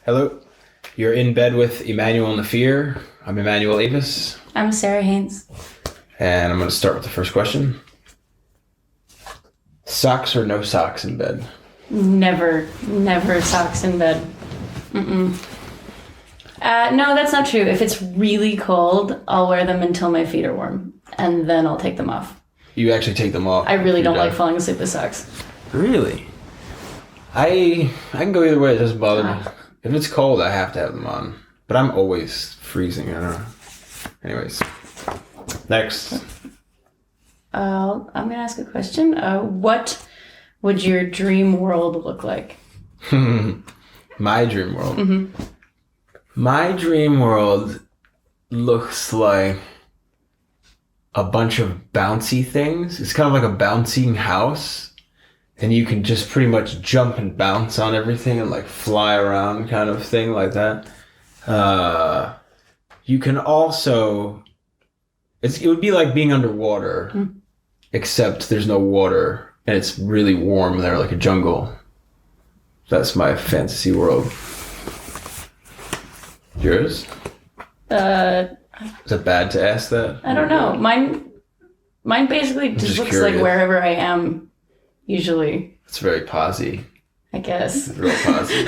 Hello. You're in bed with Emanuel and the Fear. I'm Emanuel Avis. I'm Sarah Haynes. And I'm going to start with the first question. Socks or no socks in bed? Never socks in bed. No, that's not true. If it's really cold, I'll wear them until my feet are warm, and then I'll take them off. You actually take them off? I really don't like falling asleep with socks. Really? I can go either way. It doesn't bother me. If it's cold, I have to have them on. But I'm always freezing. I don't know. Anyways. Next. I'm going to ask a question. What would your dream world look like? My dream world? Mm-hmm. My dream world looks like a bunch of bouncy things. It's kind of like a bouncing house. And you can just pretty much jump and bounce on everything and like fly around kind of thing like that. You can also... It would be like being underwater, except there's no water. And it's really warm there, like a jungle. That's my fantasy world. Yours? Is it bad to ask that? I don't know. Mine basically just looks curious. like wherever I am, usually. It's very posy. I guess. It's real posy.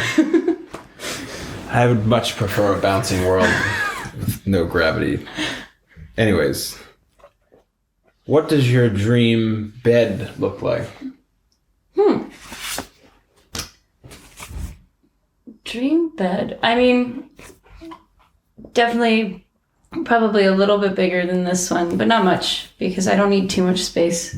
I would much prefer a bouncing world with no gravity. Anyways, what does your dream bed look like? Dream bed. I mean, definitely probably a little bit bigger than this one, but not much because I don't need too much space.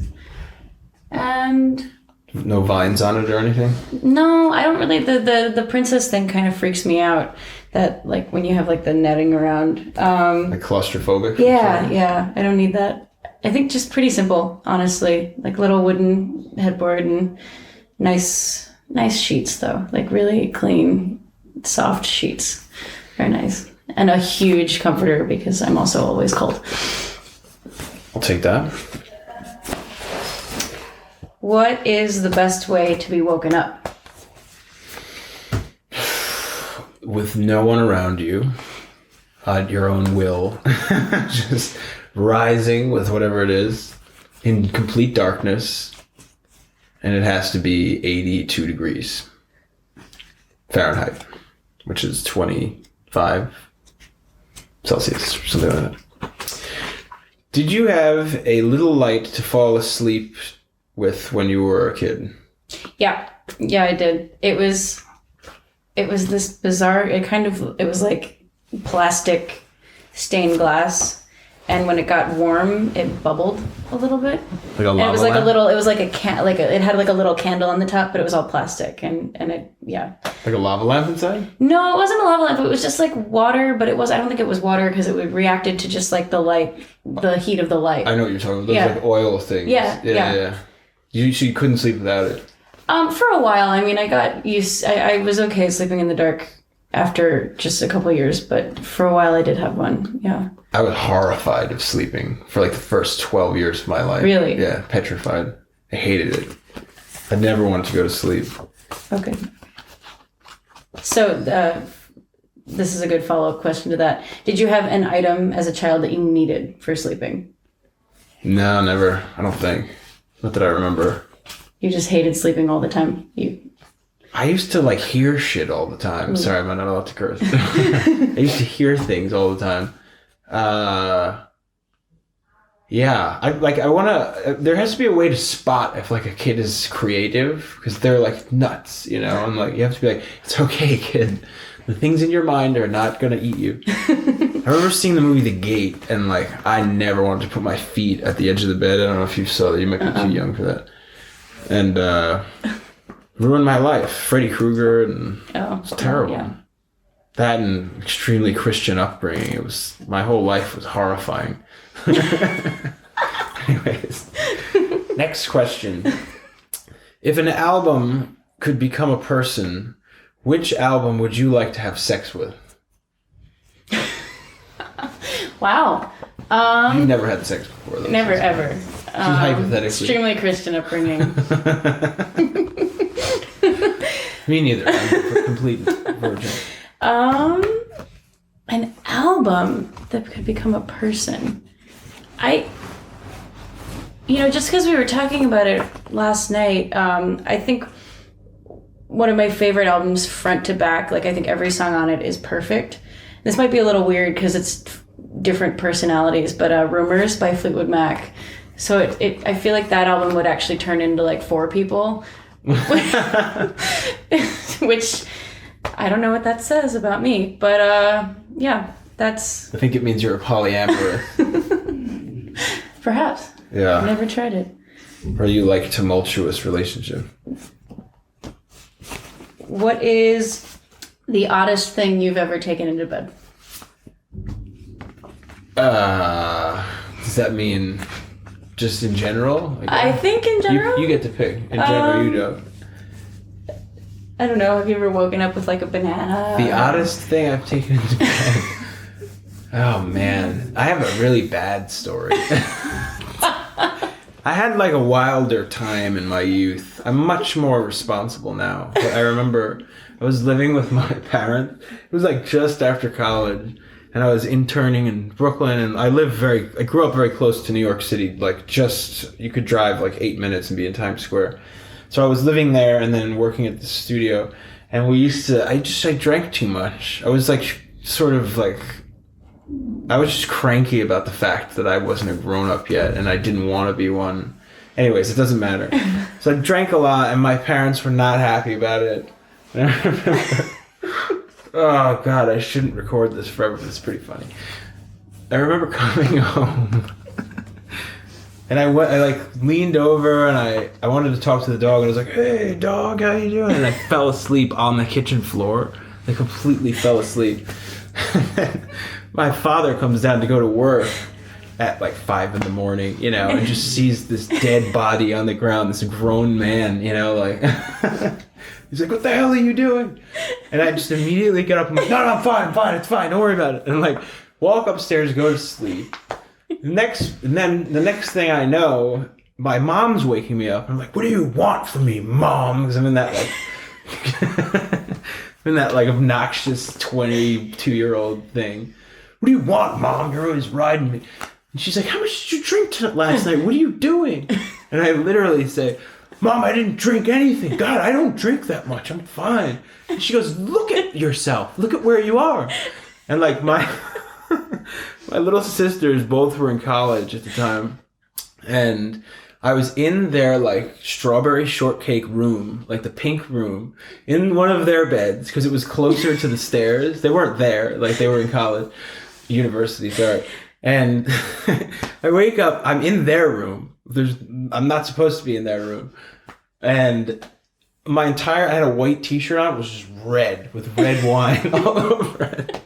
And No vines on it or anything? no, I don't really. The princess thing kind of freaks me out. That like when you have like the netting around. Like claustrophobic? Yeah. I don't need that. I think just pretty simple, honestly. Like little wooden headboard and nice sheets though. Like really clean, soft sheets. Very nice. And a huge comforter because I'm also always cold. I'll take that. What is the best way to be woken up? With no one around you, at your own will, just rising with whatever it is, in complete darkness, and it has to be 82 degrees Fahrenheit, which is 25 Celsius, something like that. Did you have a little light to fall asleep with when you were a kid? Yeah, I did. It was this bizarre, it was like plastic stained glass, and when it got warm, it bubbled a little bit. Like a lava and it was like lamp? it was like it had like a little candle on the top, but it was all plastic, and it, yeah. Like a lava lamp inside? No, it wasn't a lava lamp. It was just like water, but I don't think it was water because it reacted to just like the heat of the light. I know what you're talking about. Those like oil things. Yeah. So you couldn't sleep without it? For a while. I mean, I got used. I was okay sleeping in the dark after just a couple of years, but for a while I did have one. Yeah. I was horrified of sleeping for like the first 12 years of my life. Really? Yeah, petrified. I hated it. I never wanted to go to sleep. Okay. So this is a good follow-up question to that. Did you have an item as a child that you needed for sleeping? No, never. I don't think. Not that I remember. You just hated sleeping all the time. I used to like hear shit all the time. Sorry, I'm not allowed to curse. I used to hear things all the time. Yeah, I want to. There has to be a way to spot if like a kid is creative because they're like nuts, you know. And like you have to be like, it's okay, kid. The things in your mind are not gonna eat you. I remember seeing the movie The Gate, and like I never wanted to put my feet at the edge of the bed. I don't know if you saw that. You might be too young for that. And ruined my life. Freddy Krueger, and it's terrible. Yeah. That and extremely Christian upbringing. My whole life was horrifying. Anyways, next question. If an album could become a person, which album would you like to have sex with? Wow. You've never had sex before, though. Never, ever. Hypothetically. Extremely Christian upbringing. Me neither. I'm a complete virgin. An album that could become a person. Just because we were talking about it last night, I think one of my favorite albums front to back, like I think every song on it is perfect. This might be a little weird because it's different personalities, but Rumors by Fleetwood Mac. So I feel like that album would actually turn into like 4 people, which I don't know what that says about me, but yeah, that's... I think it means you're a polyamorous. Perhaps. Yeah. I've never tried it. Or you like a tumultuous relationship. What is the oddest thing you've ever taken into bed? Does that mean just in general? Like, I think in general. You get to pick. In general, you don't. I don't know. Have you ever woken up with like a banana? The oddest thing I've taken into bed. Oh man, I have a really bad story. I had like a wilder time in my youth. I'm much more responsible now. But I remember I was living with my parents. It was like just after college, and I was interning in Brooklyn, and I grew up very close to New York City, like just, you could drive like 8 minutes and be in Times Square. So I was living there and then working at the studio, and I drank too much. I was like, I was just cranky about the fact that I wasn't a grown-up yet, and I didn't want to be one. Anyways, it doesn't matter. So I drank a lot, and my parents were not happy about it. And I remember, oh God, I shouldn't record this forever, but it's pretty funny. I remember coming home, and I leaned over, and I wanted to talk to the dog, and I was like, "Hey, dog, how you doing?" And I fell asleep on the kitchen floor. I completely fell asleep. My father comes down to go to work at like 5 a.m, and just sees this dead body on the ground, this grown man, like, he's like, "What the hell are you doing?" And I just immediately get up and I'm like, "No, I'm fine, it's fine, don't worry about it." And like, walk upstairs, go to sleep. The next thing I know, my mom's waking me up. I'm like, "What do you want from me, Mom?" Because I'm in that like, obnoxious 22-year-old thing. "What do you want, Mom? You're always riding me." And she's like, "How much did you drink last night? What are you doing?" And I literally say, "Mom, I didn't drink anything. God, I don't drink that much. I'm fine." And she goes, "Look at yourself. Look at where you are." And like my little sisters both were in college at the time. And I was in their like strawberry shortcake room, like the pink room, in one of their beds because it was closer to the stairs. They weren't there, like they were in college, university, sorry. And I wake up, I'm in their room. I'm not supposed to be in their room. And I had a white t-shirt on, it was just red, with red wine all over it.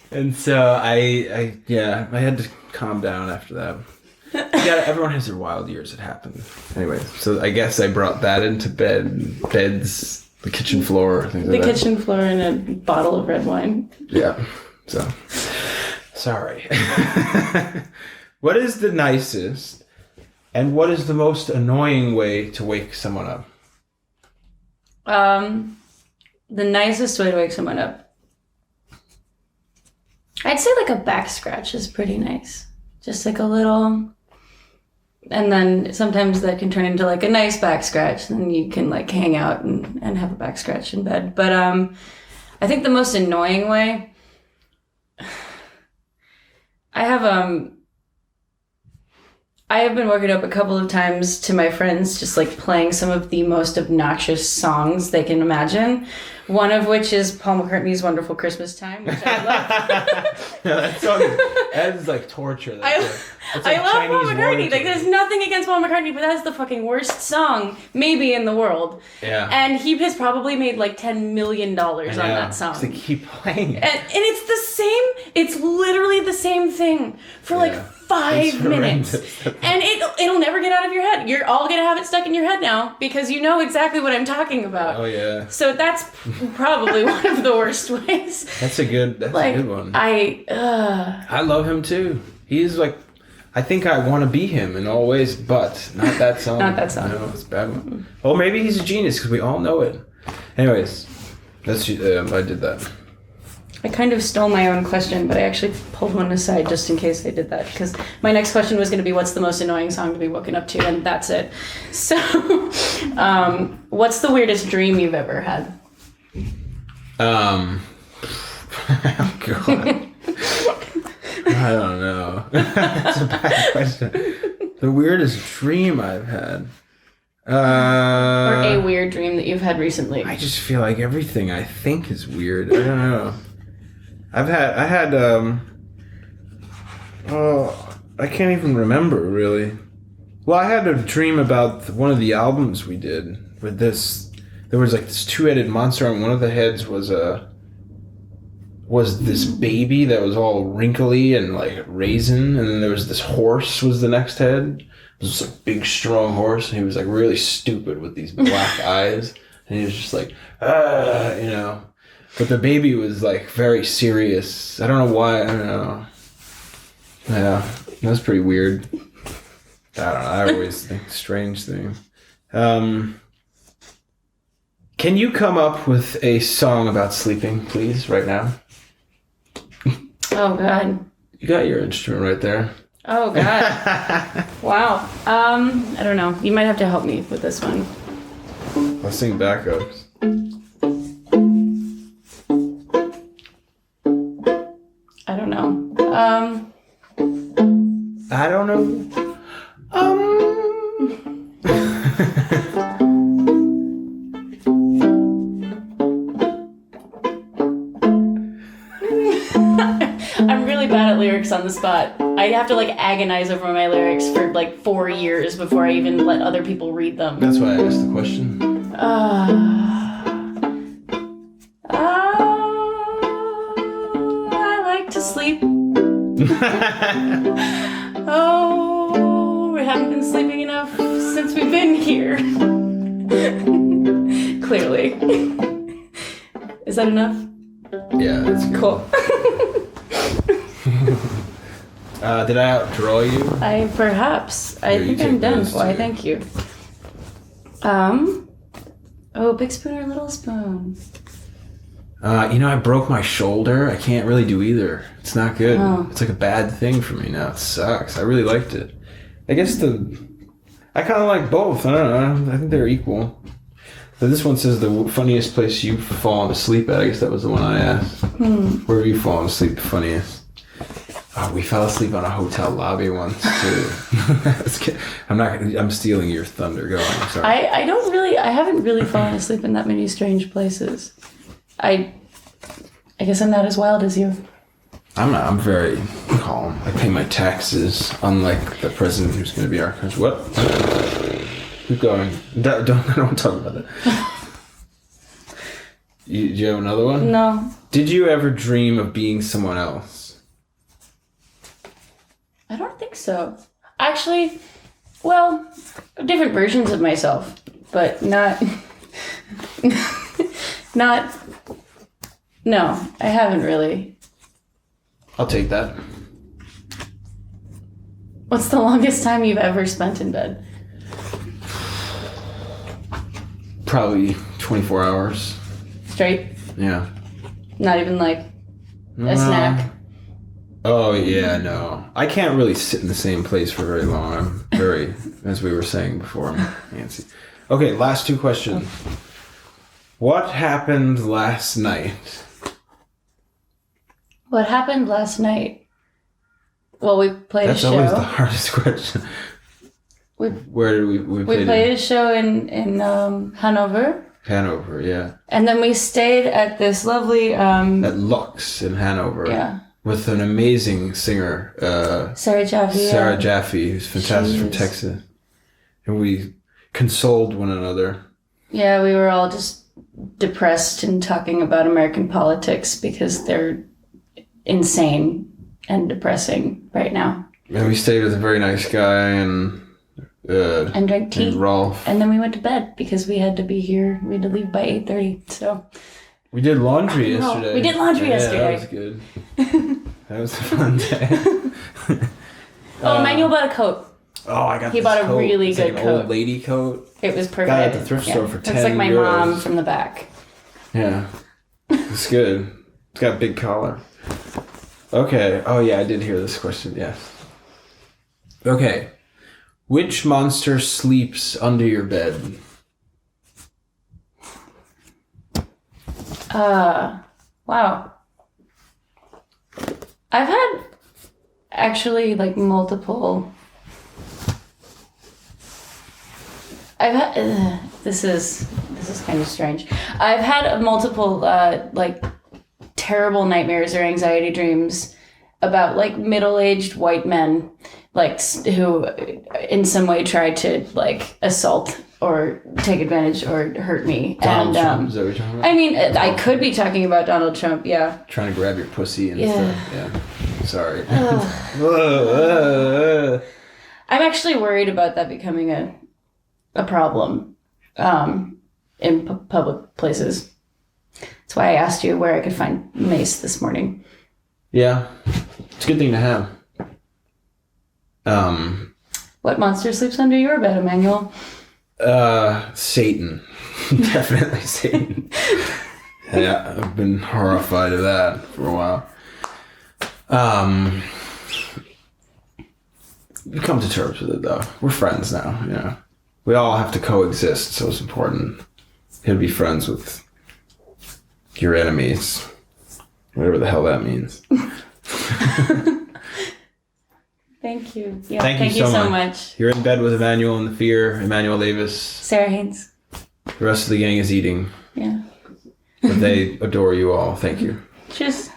And so I had to calm down after that. Yeah, everyone has their wild years. It happened. Anyway, so I guess I brought that into beds, the kitchen floor, things like that. The kitchen floor and a bottle of red wine. Yeah. So, sorry. What is the nicest and what is the most annoying way to wake someone up? The nicest way to wake someone up, I'd say like a back scratch is pretty nice. Just like a little, and then sometimes that can turn into like a nice back scratch, and then you can like hang out and have a back scratch in bed. But I think the most annoying way, I have been woken up a couple of times to my friends just like playing some of the most obnoxious songs they can imagine. One of which is Paul McCartney's "Wonderful Christmas Time," which I love. Yeah, that is like torture. I love Paul McCartney. Like, there's nothing against Paul McCartney, but that's the fucking worst song maybe in the world. Yeah. And he has probably made like $10 million on that song. They keep playing it. And it's the same. It's literally the same thing for like 5 minutes. And it'll never get out of your head. You're all gonna have it stuck in your head now because you know exactly what I'm talking about. Oh yeah. So that's probably one of the worst ways. That's a good one. I love him too. He's like, I think I want to be him in all ways, but not that song. Not that song. No, it's a bad one. Well, maybe he's a genius because we all know it. Anyways, That's I did that. I kind of stole my own question, but I actually pulled one aside just in case I did that. Because my next question was going to be, what's the most annoying song to be woken up to? And that's it. So, what's the weirdest dream you've ever had? Oh, God. I don't know. That's a bad question. The weirdest dream I've had. Or a weird dream that you've had recently. I just feel like everything I think is weird. I don't know. I can't even remember, really. Well, I had a dream about one of the albums we did with this. There was like this two-headed monster, and one of the heads was this baby that was all wrinkly and like raisin, and then there was this horse was the next head. It was just a big, strong horse, and he was like really stupid with these black eyes, and he was just like, you know. But the baby was like very serious. I don't know why. I don't know. Yeah, that was pretty weird. I don't know. I always think strange things. Can you come up with a song about sleeping, please, right now? Oh, God. You got your instrument right there. Oh, God. Wow. I don't know. You might have to help me with this one. I'll sing backups. I don't know. I don't know. I'm really bad at lyrics on the spot. I have to like agonize over my lyrics for like 4 years before I even let other people read them. That's why I asked the question. I like to sleep. Oh, we haven't been sleeping enough since we've been here. Clearly. Is that enough? Yeah, that's good. Cool. Did I outdraw you? Perhaps. I think I'm done. Why, thank you. Oh, big spoon or little spoon? I broke my shoulder. I can't really do either. It's not good. Oh. It's like a bad thing for me now. It sucks. I really liked it. I guess I kind of like both. I don't know. I think they're equal. But this one says the funniest place you've fallen asleep at. I guess that was the one I asked. Where have you fallen asleep the funniest? Oh, we fell asleep on a hotel lobby once too. I'm stealing your thunder. Go on. Sorry. I haven't really fallen asleep in that many strange places. I guess I'm not as wild as you. I'm not. I'm very calm. I pay my taxes, unlike the president who's going to be our country. What? Keep going. I don't want to talk about that. Do you have another one? No. Did you ever dream of being someone else? I don't think so. Actually, well, different versions of myself, but not. No, I haven't really. I'll take that. What's the longest time you've ever spent in bed? Probably 24 hours. Straight? Yeah. Not even like a snack? Oh, yeah, no. I can't really sit in the same place for very long. I'm very, as we were saying before, I'm antsy. Okay, last two questions. What happened last night? What happened last night? Well, we played a show. That's always the hardest question. Where did we played a show in Hanover. Hanover, yeah. And then we stayed at this lovely... at Lux in Hanover. Yeah. With an amazing singer. Sarah Jaffe. Sarah Jaffe, who's fantastic from Texas. And we consoled one another. Yeah, we were all just depressed and talking about American politics because they're insane and depressing right now. And we stayed with a very nice guy and drank tea. And Rolf. And then we went to bed because we had to be here. We had to leave by 8:30. So we did laundry yesterday. We did laundry yesterday. That was good. That was a fun day. Emanuel bought a coat. Oh, I got. He bought a really good like an coat. Old lady coat. It was perfect. Got it at the thrift store for €10. It's like my mom from the back. Yeah. It's good. It's got a big collar. Okay. Oh, yeah, I did hear this question. Yes. Okay. Which monster sleeps under your bed? Wow. I've had actually like multiple. I've had this is kind of strange. I've had multiple like terrible nightmares or anxiety dreams about like middle-aged white men like who in some way tried to like assault or take advantage or hurt me. Donald Trump, is that what you're talking about? I mean, I could be talking about Donald Trump, yeah. Trying to grab your pussy and Yeah. stuff. Yeah. Sorry. I'm actually worried about that becoming a problem in public places. That's why I asked you where I could find mace this morning. Yeah. It's a good thing to have. What monster sleeps under your bed, Emanuel? Satan. Definitely Satan. Yeah, I've been horrified of that for a while. We come to terms with it though. We're friends now, you know. We all have to coexist, so it's important. You gotta be friends with your enemies. Whatever the hell that means. Thank you. Yeah, Thank you so much. much. You're in bed with Emanuel and the Fear, Emanuel Davis. Sarah Haynes. The rest of the gang is eating. Yeah. But they adore you all. Thank you. Cheers.